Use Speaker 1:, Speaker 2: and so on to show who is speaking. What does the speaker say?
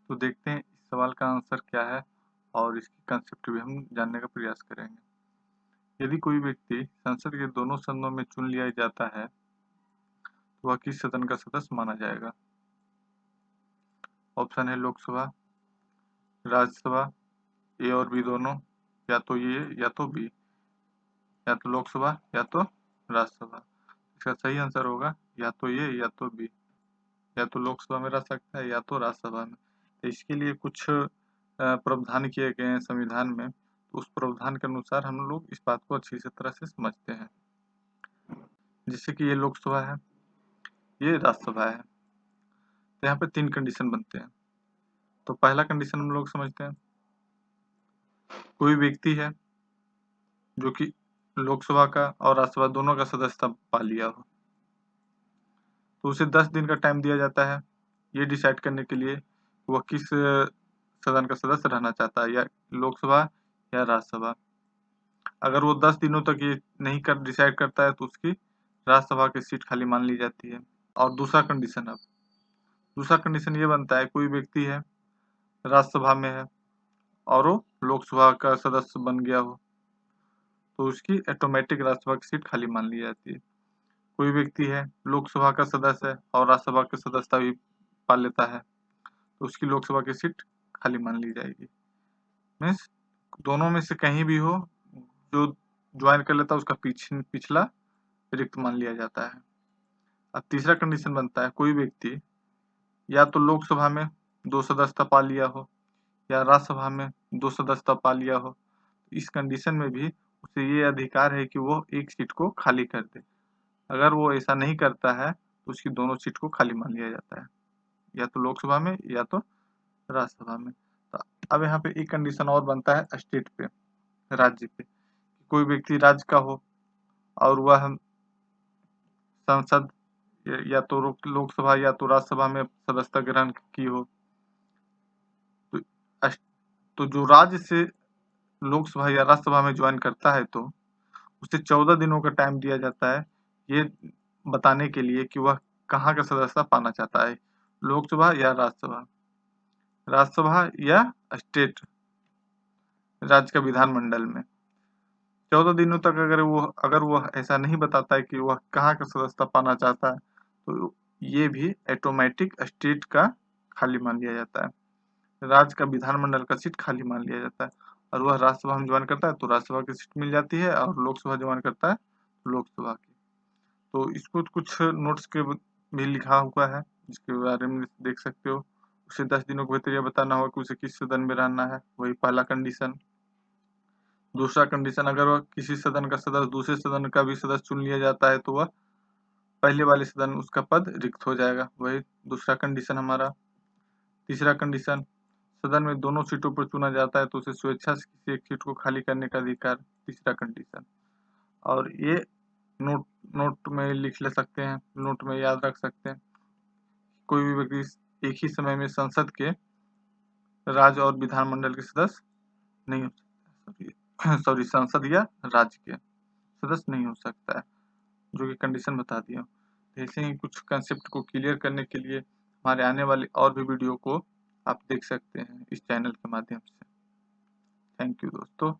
Speaker 1: तो देखते हैं इस सवाल का आंसर क्या है और इसकी कंसेप्ट भी हम जानने का प्रयास करेंगे। यदि कोई व्यक्ति संसद के दोनों सदनों में चुन लिया जाता है तो वह किस सदन का सदस्य माना जाएगा? ऑप्शन है लोकसभा, राज्यसभा, ए और बी दोनों, या तो ये या तो बी, या तो लोकसभा या तो राज्यसभा। इसका सही आंसर होगा या तो ये या तो बी, या तो लोकसभा में रह सकता है या तो राज्यसभा में। तो इसके लिए कुछ प्रावधान किए गए हैं संविधान में, तो उस प्रावधान के अनुसार हम लोग इस बात को अच्छी से तरह से समझते हैं। जैसे कि ये लोकसभा है, ये राज्यसभा है, तो यहाँ पे 3 कंडीशन बनते हैं। तो पहला कंडीशन हम लोग समझते हैं, कोई व्यक्ति है जो कि लोकसभा का और राज्यसभा दोनों का सदस्यता पा लिया हो, तो उसे 10 दिन का टाइम दिया जाता है ये डिसाइड करने के लिए वह किस सदन का सदस्य रहना चाहता है, या लोकसभा या राज्यसभा। अगर वो 10 दिनों तक ये नहीं कर डिसाइड करता है तो उसकी राज्यसभा की सीट खाली मान ली जाती है। और दूसरा कंडीशन ये बनता है, कोई व्यक्ति है राज्यसभा में है और वो लोकसभा का सदस्य बन गया हो, तो उसकी ऑटोमेटिक राज्यसभा की सीट खाली मान ली जाती है। कोई व्यक्ति है लोकसभा का सदस्य है और राज्यसभा की सदस्यता भी पा लेता है, तो उसकी लोकसभा की सीट खाली मान ली जाएगी। मीन्स दोनों में से कहीं भी हो, जो ज्वाइन कर लेता है उसका पिछला रिक्त मान लिया जाता है। अब तीसरा कंडीशन बनता है, कोई व्यक्ति या तो लोकसभा में 2 सदस्यता पा लिया हो या राज्यसभा में 2 सदस्यता पा लिया हो, इस कंडीशन में भी उसे ये अधिकार है कि वो एक सीट को खाली कर दे। अगर वो ऐसा नहीं करता है तो उसकी दोनों सीट को खाली मान लिया जाता है, या तो लोकसभा में या तो राज्यसभा में। तो अब यहाँ पे एक कंडीशन और बनता है स्टेट पे, राज्य पे। कोई व्यक्ति राज्य का हो और वह संसद या तो लोकसभा या तो राज्यसभा में सदस्यता ग्रहण की हो, तो तो जो राज्य से लोकसभा या राज्यसभा में ज्वाइन करता है तो उसे 14 दिनों का टाइम दिया जाता है ये बताने के लिए कि वह कहाँ का सदस्यता पाना चाहता है, लोकसभा या राज्यसभा या स्टेट, राज्य का विधानमंडल में। 14 दिनों तक अगर वो ऐसा नहीं बताता है कि वह कहाँ का सदस्यता पाना चाहता है, तो ये भी ऑटोमेटिक स्टेट का खाली मान लिया जाता है। राज्य का विधानमंडल का सीट खाली मान लिया जाता है, और वह राज्यसभा में ज्वाइन करता है तो राज्यसभा की सीट मिल जाती है, और लोकसभा ज्वाइन करता है लोकसभा की। तो इसको कुछ नोट्स के भी लिखा हुआ है जिसके बारे में देख सकते हो। उसे 10 दिनों के भीतर यह बताना होगा कि उसे किस सदन में रहना है, वही पहला कंडीशन। दूसरा कंडीशन, अगर वह किसी सदन का सदस्य दूसरे सदन का भी सदस्य चुन लिया जाता है तो वह पहले वाले सदन में उसका पद रिक्त हो जाएगा, वही दूसरा कंडीशन हमारा। तीसरा कंडीशन, सदन में दोनों सीटों पर चुना जाता है तो उसे स्वेच्छा से किसी एक सीट को खाली करने का अधिकार, तीसरा कंडीशन। और ये नोट नोट में लिख ले सकते हैं, नोट में याद रख सकते हैं। कोई भी व्यक्ति एक ही समय में संसद के, राज्य और विधानमंडल के सदस्य नहीं हो सकता, सॉरी संसद या राज्य के सदस्य नहीं हो सकता है, जो कि कंडीशन बता दिया। तो ऐसे ही कुछ कंसेप्ट को क्लियर करने के लिए हमारे आने वाले और भी वीडियो को आप देख सकते हैं इस चैनल के माध्यम से। थैंक यू दोस्तों।